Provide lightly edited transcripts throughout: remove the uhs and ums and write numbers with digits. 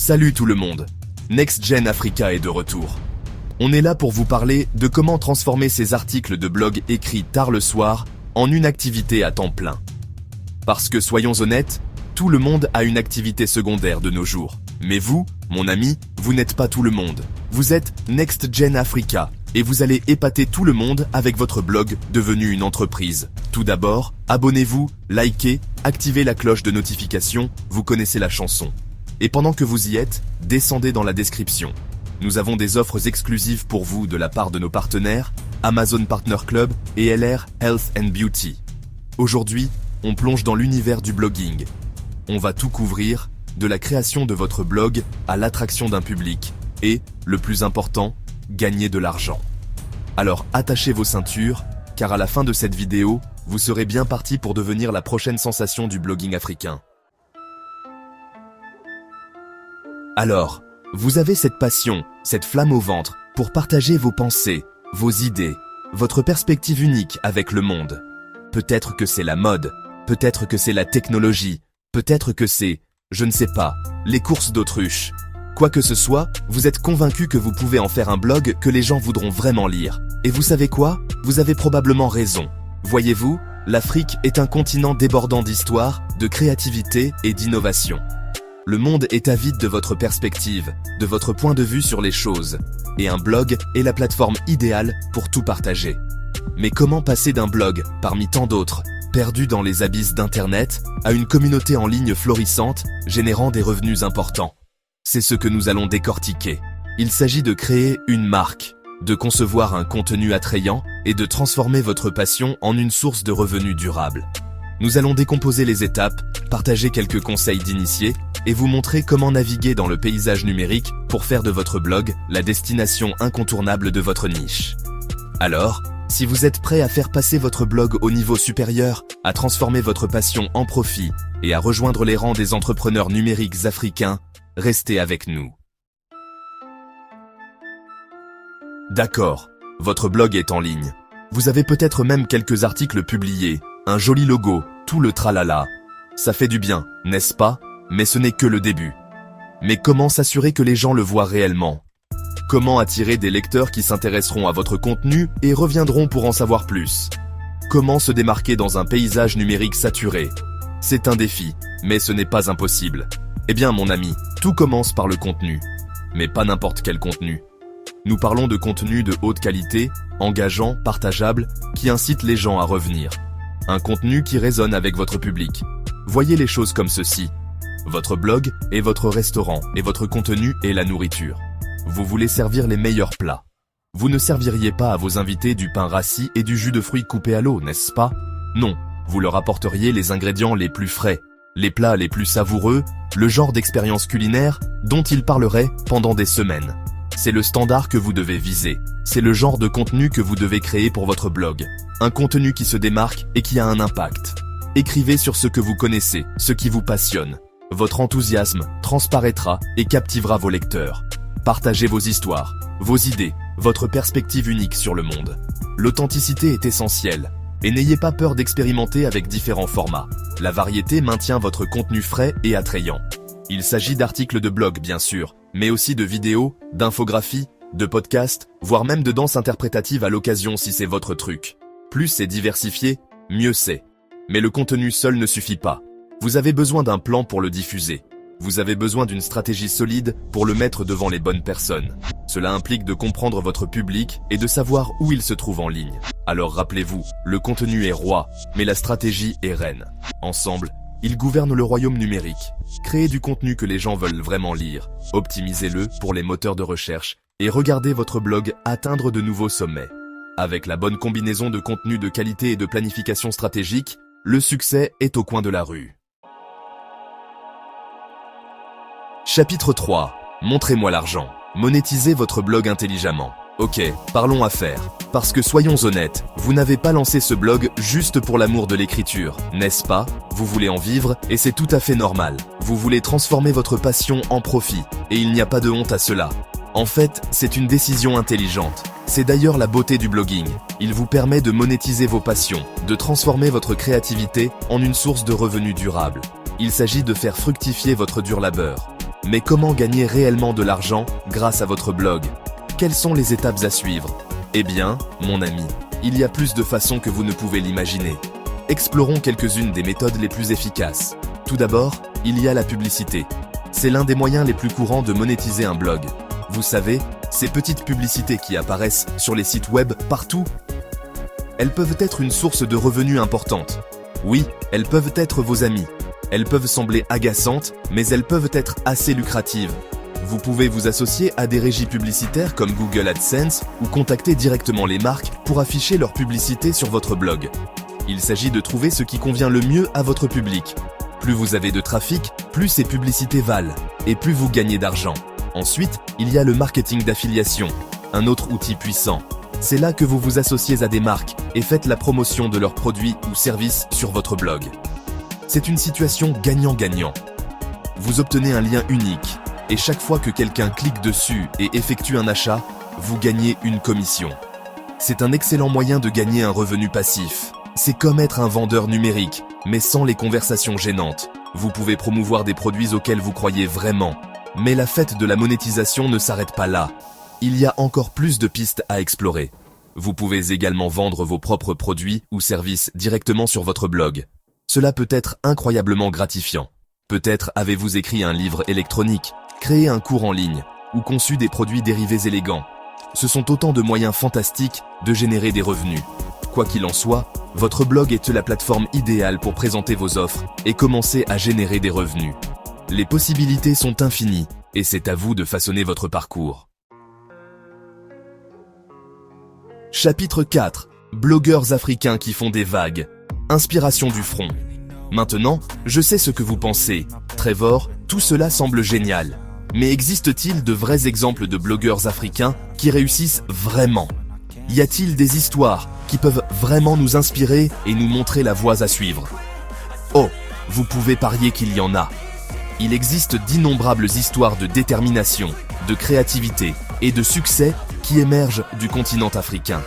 Salut tout le monde, Next Gen Africa est de retour. On est là pour vous parler de comment transformer ces articles de blog écrits tard le soir en une activité à temps plein. Parce que soyons honnêtes, tout le monde a une activité secondaire de nos jours. Mais vous, mon ami, vous n'êtes pas tout le monde. Vous êtes Next Gen Africa et vous allez épater tout le monde avec votre blog devenu une entreprise. Tout d'abord, abonnez-vous, likez, activez la cloche de notification, vous connaissez la chanson. Et pendant que vous y êtes, descendez dans la description. Nous avons des offres exclusives pour vous de la part de nos partenaires, Amazon Partner Club et LR Health and Beauty. Aujourd'hui, on plonge dans l'univers du blogging. On va tout couvrir, de la création de votre blog à l'attraction d'un public et, le plus important, gagner de l'argent. Alors attachez vos ceintures, car à la fin de cette vidéo, vous serez bien parti pour devenir la prochaine sensation du blogging africain. Alors, vous avez cette passion, cette flamme au ventre, pour partager vos pensées, vos idées, votre perspective unique avec le monde. Peut-être que c'est la mode, peut-être que c'est la technologie, peut-être que c'est, je ne sais pas, les courses d'autruche. Quoi que ce soit, vous êtes convaincu que vous pouvez en faire un blog que les gens voudront vraiment lire. Et vous savez quoi? Vous avez probablement raison. Voyez-vous, l'Afrique est un continent débordant d'histoire, de créativité et d'innovation. Le monde est avide de votre perspective, de votre point de vue sur les choses. Et un blog est la plateforme idéale pour tout partager. Mais comment passer d'un blog, parmi tant d'autres, perdu dans les abysses d'Internet, à une communauté en ligne florissante, générant des revenus importants? C'est ce que nous allons décortiquer. Il s'agit de créer une marque, de concevoir un contenu attrayant et de transformer votre passion en une source de revenus durable. Nous allons décomposer les étapes, partager quelques conseils d'initiés et vous montrer comment naviguer dans le paysage numérique pour faire de votre blog la destination incontournable de votre niche. Alors, si vous êtes prêt à faire passer votre blog au niveau supérieur, à transformer votre passion en profit et à rejoindre les rangs des entrepreneurs numériques africains, restez avec nous. D'accord, votre blog est en ligne. Vous avez peut-être même quelques articles publiés, un joli logo, tout le tralala. Ça fait du bien, n'est-ce pas? Mais ce n'est que le début. Mais comment s'assurer que les gens le voient réellement? Comment attirer des lecteurs qui s'intéresseront à votre contenu et reviendront pour en savoir plus? Comment se démarquer dans un paysage numérique saturé? C'est un défi, mais ce n'est pas impossible. Eh bien mon ami, tout commence par le contenu. Mais pas n'importe quel contenu. Nous parlons de contenu de haute qualité, engageant, partageable, qui incite les gens à revenir. Un contenu qui résonne avec votre public. Voyez les choses comme ceci. Votre blog est votre restaurant et votre contenu est la nourriture. Vous voulez servir les meilleurs plats. Vous ne serviriez pas à vos invités du pain rassis et du jus de fruits coupé à l'eau, n'est-ce pas? Non, vous leur apporteriez les ingrédients les plus frais, les plats les plus savoureux, le genre d'expérience culinaire dont ils parleraient pendant des semaines. C'est le standard que vous devez viser. C'est le genre de contenu que vous devez créer pour votre blog. Un contenu qui se démarque et qui a un impact. Écrivez sur ce que vous connaissez, ce qui vous passionne. Votre enthousiasme transparaîtra et captivera vos lecteurs. Partagez vos histoires, vos idées, votre perspective unique sur le monde. L'authenticité est essentielle. Et n'ayez pas peur d'expérimenter avec différents formats. La variété maintient votre contenu frais et attrayant. Il s'agit d'articles de blog bien sûr, mais aussi de vidéos, d'infographies, de podcasts, voire même de danse interprétative à l'occasion si c'est votre truc. Plus c'est diversifié, mieux c'est. Mais le contenu seul ne suffit pas. Vous avez besoin d'un plan pour le diffuser. Vous avez besoin d'une stratégie solide pour le mettre devant les bonnes personnes. Cela implique de comprendre votre public et de savoir où il se trouve en ligne. Alors rappelez-vous, le contenu est roi, mais la stratégie est reine. Ensemble, ils gouvernent le royaume numérique. Créez du contenu que les gens veulent vraiment lire, optimisez-le pour les moteurs de recherche et regardez votre blog atteindre de nouveaux sommets. Avec la bonne combinaison de contenu de qualité et de planification stratégique, le succès est au coin de la rue. Chapitre 3. Montrez-moi l'argent. Monétisez votre blog intelligemment. Ok, parlons affaires. Parce que soyons honnêtes, vous n'avez pas lancé ce blog juste pour l'amour de l'écriture, n'est-ce pas? Vous voulez en vivre et c'est tout à fait normal. Vous voulez transformer votre passion en profit et il n'y a pas de honte à cela. En fait, c'est une décision intelligente. C'est d'ailleurs la beauté du blogging. Il vous permet de monétiser vos passions, de transformer votre créativité en une source de revenus durable. Il s'agit de faire fructifier votre dur labeur. Mais comment gagner réellement de l'argent grâce à votre blog? Quelles sont les étapes à suivre? Eh bien, mon ami, il y a plus de façons que vous ne pouvez l'imaginer. Explorons quelques-unes des méthodes les plus efficaces. Tout d'abord, il y a la publicité. C'est l'un des moyens les plus courants de monétiser un blog. Vous savez, ces petites publicités qui apparaissent sur les sites web partout. Elles peuvent être une source de revenus importante. Oui, elles peuvent être vos amis. Elles peuvent sembler agaçantes, mais elles peuvent être assez lucratives. Vous pouvez vous associer à des régies publicitaires comme Google AdSense ou contacter directement les marques pour afficher leur publicité sur votre blog. Il s'agit de trouver ce qui convient le mieux à votre public. Plus vous avez de trafic, plus ces publicités valent, et plus vous gagnez d'argent. Ensuite, il y a le marketing d'affiliation, un autre outil puissant. C'est là que vous vous associez à des marques et faites la promotion de leurs produits ou services sur votre blog. C'est une situation gagnant-gagnant. Vous obtenez un lien unique, et chaque fois que quelqu'un clique dessus et effectue un achat, vous gagnez une commission. C'est un excellent moyen de gagner un revenu passif. C'est comme être un vendeur numérique, mais sans les conversations gênantes. Vous pouvez promouvoir des produits auxquels vous croyez vraiment. Mais la fête de la monétisation ne s'arrête pas là. Il y a encore plus de pistes à explorer. Vous pouvez également vendre vos propres produits ou services directement sur votre blog. Cela peut être incroyablement gratifiant. Peut-être avez-vous écrit un livre électronique, créé un cours en ligne ou conçu des produits dérivés élégants. Ce sont autant de moyens fantastiques de générer des revenus. Quoi qu'il en soit, votre blog est la plateforme idéale pour présenter vos offres et commencer à générer des revenus. Les possibilités sont infinies et c'est à vous de façonner votre parcours. Chapitre 4. Blogueurs africains qui font des vagues. Inspiration du front. Maintenant, je sais ce que vous pensez. Trevor, tout cela semble génial. Mais existe-t-il de vrais exemples de blogueurs africains qui réussissent vraiment? Y a-t-il des histoires qui peuvent vraiment nous inspirer et nous montrer la voie à suivre? Oh, vous pouvez parier qu'il y en a. Il existe d'innombrables histoires de détermination, de créativité et de succès qui émergent du continent africain.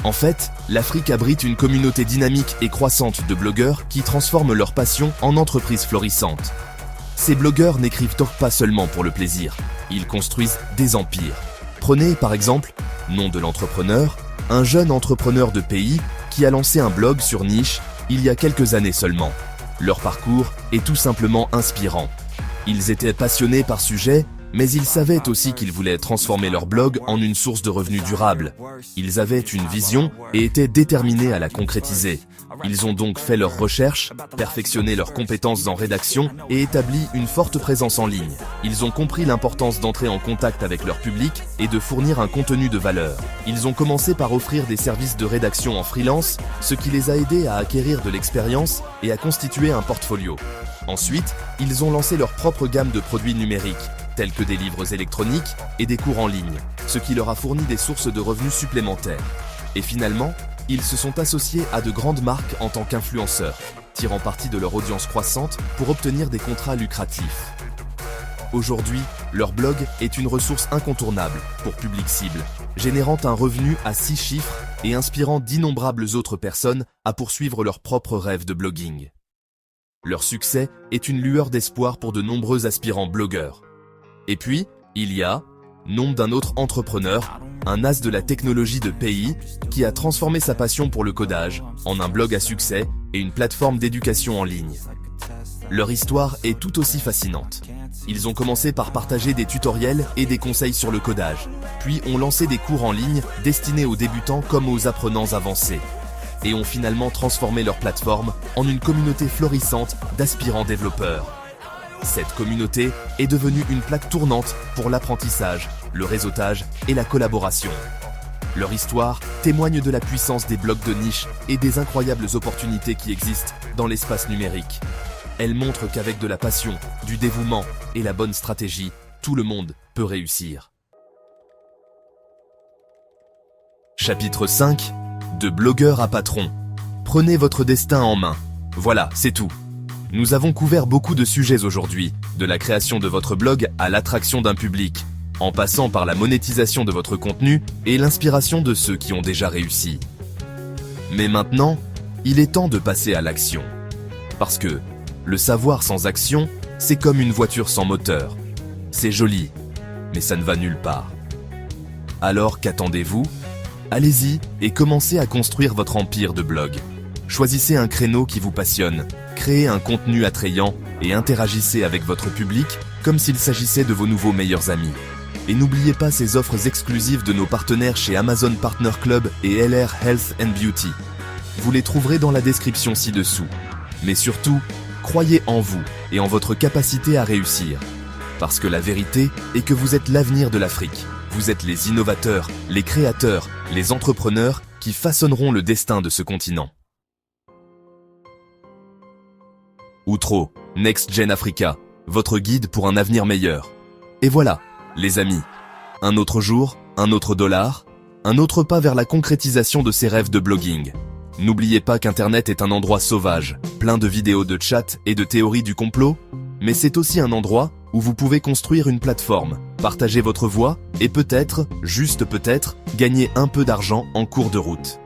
En fait, l'Afrique abrite une communauté dynamique et croissante de blogueurs qui transforment leur passion en entreprises florissantes. Ces blogueurs n'écrivent donc pas seulement pour le plaisir, ils construisent des empires. Prenez par exemple, nom de l'entrepreneur, un jeune entrepreneur de pays qui a lancé un blog sur niche il y a quelques années seulement. Leur parcours est tout simplement inspirant. Ils étaient passionnés par sujet, mais ils savaient aussi qu'ils voulaient transformer leur blog en une source de revenus durable. Ils avaient une vision et étaient déterminés à la concrétiser. Ils ont donc fait leurs recherches, perfectionné leurs compétences en rédaction et établi une forte présence en ligne. Ils ont compris l'importance d'entrer en contact avec leur public et de fournir un contenu de valeur. Ils ont commencé par offrir des services de rédaction en freelance, ce qui les a aidés à acquérir de l'expérience et à constituer un portfolio. Ensuite, ils ont lancé leur propre gamme de produits numériques, tels que des livres électroniques et des cours en ligne, ce qui leur a fourni des sources de revenus supplémentaires. Et finalement, ils se sont associés à de grandes marques en tant qu'influenceurs, tirant parti de leur audience croissante pour obtenir des contrats lucratifs. Aujourd'hui, leur blog est une ressource incontournable pour public cible, générant un revenu à 6 chiffres et inspirant d'innombrables autres personnes à poursuivre leur propre rêve de blogging. Leur succès est une lueur d'espoir pour de nombreux aspirants blogueurs. Et puis, il y a, nom d'un autre entrepreneur, un as de la technologie de pays qui a transformé sa passion pour le codage en un blog à succès et une plateforme d'éducation en ligne. Leur histoire est tout aussi fascinante. Ils ont commencé par partager des tutoriels et des conseils sur le codage, puis ont lancé des cours en ligne destinés aux débutants comme aux apprenants avancés, et ont finalement transformé leur plateforme en une communauté florissante d'aspirants développeurs. Cette communauté est devenue une plaque tournante pour l'apprentissage, le réseautage et la collaboration. Leur histoire témoigne de la puissance des blogs de niche et des incroyables opportunités qui existent dans l'espace numérique. Elle montre qu'avec de la passion, du dévouement et la bonne stratégie, tout le monde peut réussir. Chapitre 5. De blogueur à patron. Prenez votre destin en main. Voilà, c'est tout. Nous avons couvert beaucoup de sujets aujourd'hui, de la création de votre blog à l'attraction d'un public, en passant par la monétisation de votre contenu et l'inspiration de ceux qui ont déjà réussi. Mais maintenant, il est temps de passer à l'action. Parce que le savoir sans action, c'est comme une voiture sans moteur. C'est joli, mais ça ne va nulle part. Alors qu'attendez-vous? Allez-y et commencez à construire votre empire de blog. Choisissez un créneau qui vous passionne, créez un contenu attrayant et interagissez avec votre public comme s'il s'agissait de vos nouveaux meilleurs amis. Et n'oubliez pas ces offres exclusives de nos partenaires chez Amazon Partner Club et LR Health and Beauty. Vous les trouverez dans la description ci-dessous. Mais surtout, croyez en vous et en votre capacité à réussir. Parce que la vérité est que vous êtes l'avenir de l'Afrique. Vous êtes les innovateurs, les créateurs, les entrepreneurs qui façonneront le destin de ce continent. Outro, Next Gen Africa, votre guide pour un avenir meilleur. Et voilà, les amis, un autre jour, un autre dollar, un autre pas vers la concrétisation de ces rêves de blogging. N'oubliez pas qu'Internet est un endroit sauvage, plein de vidéos de chat et de théories du complot, mais c'est aussi un endroit où vous pouvez construire une plateforme, partager votre voix et peut-être, juste peut-être, gagner un peu d'argent en cours de route.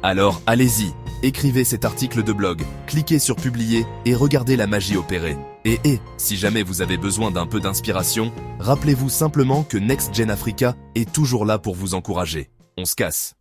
Alors allez-y, écrivez cet article de blog, cliquez sur publier et regardez la magie opérer. Et si jamais vous avez besoin d'un peu d'inspiration, rappelez-vous simplement que Next Gen Africa est toujours là pour vous encourager. On se casse.